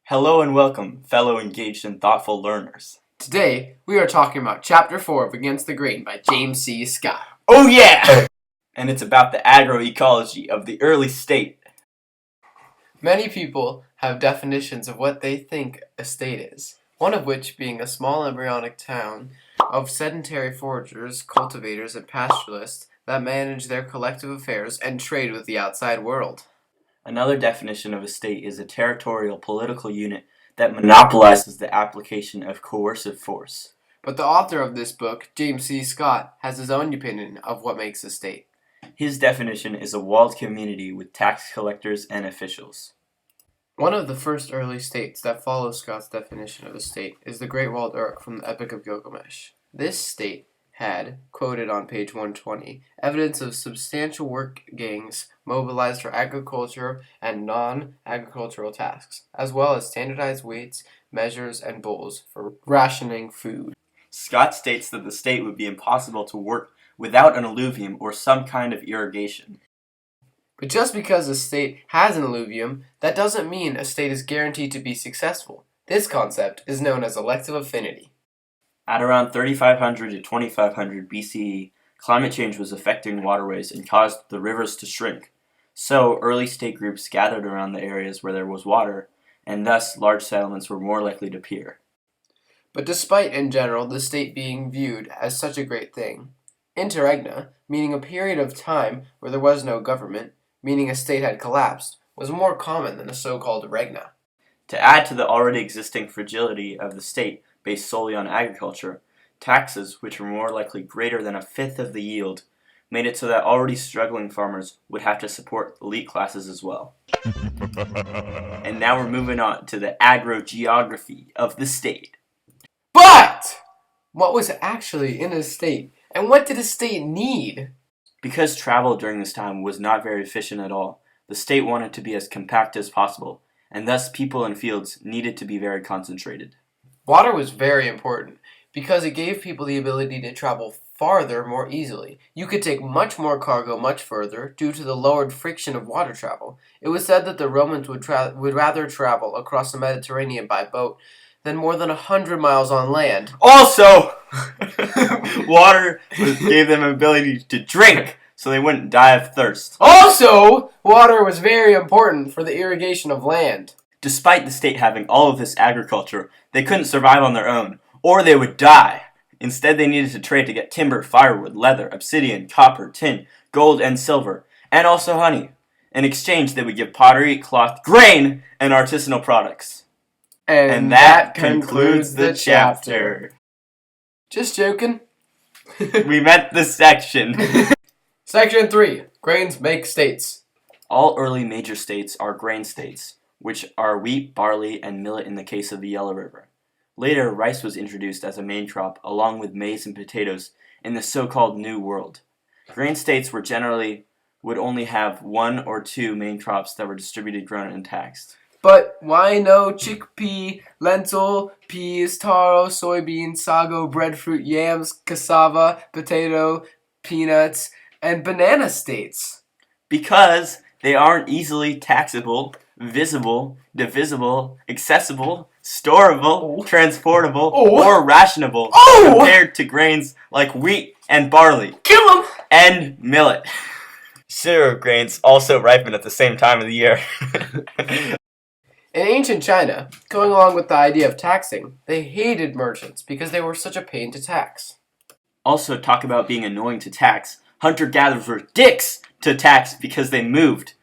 Hello and welcome, fellow engaged and thoughtful learners. Today, we are talking about Chapter 4 of Against the Grain by James C. Scott. Oh yeah! And it's about the agroecology of the early state. Many people have definitions of what they think a state is, one of which being a small embryonic town of sedentary foragers, cultivators, and pastoralists that manage their collective affairs and trade with the outside world. Another definition of a state is a territorial political unit that monopolizes the application of coercive force. But the author of this book, James C. Scott, has his own opinion of what makes a state. His definition is a walled community with tax collectors and officials. One of the first early states that follows Scott's definition of a state is the Great Walled Uruk from the Epic of Gilgamesh. This state had, quoted on page 120, evidence of substantial work gangs mobilized for agriculture and non-agricultural tasks, as well as standardized weights, measures, and bowls for rationing food. Scott states that the state would be impossible to work without an alluvium or some kind of irrigation. But just because a state has an alluvium, that doesn't mean a state is guaranteed to be successful. This concept is known as elective affinity. At around 3500 to 2500 BCE, climate change was affecting waterways and caused the rivers to shrink. So, early state groups gathered around the areas where there was water, and thus large settlements were more likely to appear. But despite, in general, the state being viewed as such a great thing, interregna, meaning a period of time where there was no government, meaning a state had collapsed, was more common than the so-called regna. To add to the already existing fragility of the state based solely on agriculture, taxes, which were more likely greater than a fifth of the yield, made it so that already struggling farmers would have to support elite classes as well. And now we're moving on to the agrogeography of the state. But what was actually in a state, and what did a state need? Because travel during this time was not very efficient at all, the state wanted to be as compact as possible, and thus people and fields needed to be very concentrated. Water was very important because it gave people the ability to travel farther more easily. You could take much more cargo much further due to the lowered friction of water travel. It was said that the Romans would rather travel across the Mediterranean by boat than more than 100 miles on land. Also, water gave them ability to drink, so they wouldn't die of thirst. Also, water was very important for the irrigation of land. Despite the state having all of this agriculture, they couldn't survive on their own, or they would die. Instead, they needed to trade to get timber, firewood, leather, obsidian, copper, tin, gold, and silver, and also honey. In exchange, they would give pottery, cloth, grain, and artisanal products. And that concludes the chapter. Just joking. We meant the section. Section 3. Grains make states. All early major states are grain states, which are wheat, barley, and millet in the case of the Yellow River. Later, rice was introduced as a main crop along with maize and potatoes in the so-called New World. Grain states would only have one or two main crops that were distributed, grown, and taxed. But why no chickpea, lentil, peas, taro, soybean, sago, breadfruit, yams, cassava, potato, peanuts, and banana states? Because they aren't easily taxable, visible, divisible, accessible, storable, transportable, or rationable compared to grains like wheat and barley. Kill 'em! And millet. Cereal grains also ripen at the same time of the year. In ancient China, going along with the idea of taxing, they hated merchants because they were such a pain to tax. Also, talk about being annoying to tax. Hunter-gatherers were dicks to tax because they moved.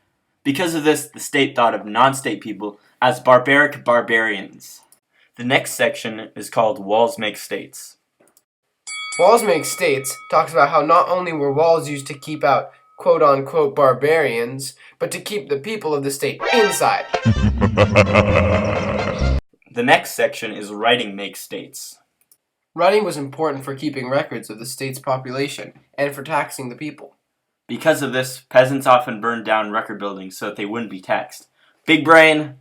Because of this, the state thought of non-state people as barbaric barbarians. The next section is called Walls Make States. Walls Make States talks about how not only were walls used to keep out quote-unquote barbarians, but to keep the people of the state inside. The next section is Writing Makes States. Writing was important for keeping records of the state's population and for taxing the people. Because of this, peasants often burned down record buildings so that they wouldn't be taxed. Big brain!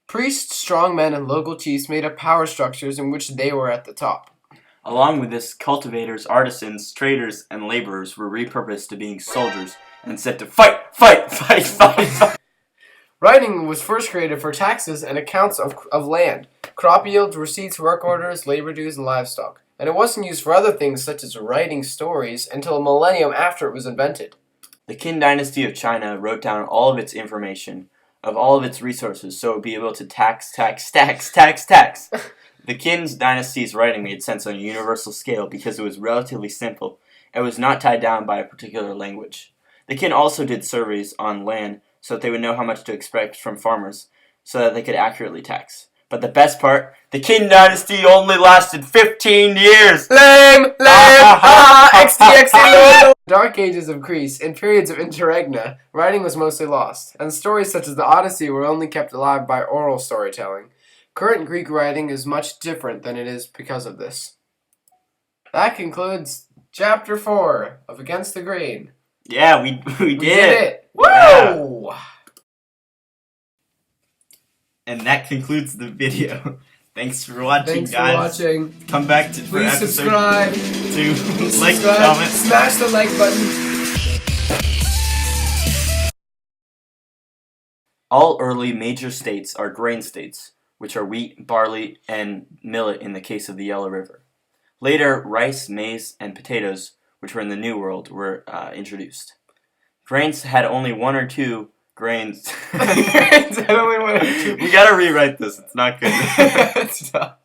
Priests, strongmen, and local chiefs made up power structures in which they were at the top. Along with this, cultivators, artisans, traders, and laborers were repurposed to being soldiers and set to fight, fight, fight, fight, fight. Writing was first created for taxes and accounts of land, crop yields, receipts, work orders, labor dues, and livestock. And it wasn't used for other things such as writing stories until a millennium after it was invented. The Qin dynasty of China wrote down all of its information of all of its resources so it would be able to tax. The Qin dynasty's writing made sense on a universal scale because it was relatively simple and was not tied down by a particular language. The Qin also did surveys on land so that they would know how much to expect from farmers so that they could accurately tax. But the best part, the Qin dynasty only lasted 15 years! Lame! XD, Dark Ages of Greece, in periods of interregna, writing was mostly lost, and stories such as the Odyssey were only kept alive by oral storytelling. Current Greek writing is much different than it is because of this. That concludes Chapter 4 of Against the Grain. Yeah, we did it! Woo! Yeah. And that concludes the video. Thanks for watching, Thanks guys. for watching. Come back to Please subscribe. To like, comment, smash the like button. All early major states are grain states, which are wheat, barley, and millet in the case of the Yellow River. Later, rice, maize, and potatoes, which were in the New World, were introduced. Grains had only one or two grains. Grains had only one or two. We gotta rewrite this. It's not good. Stop.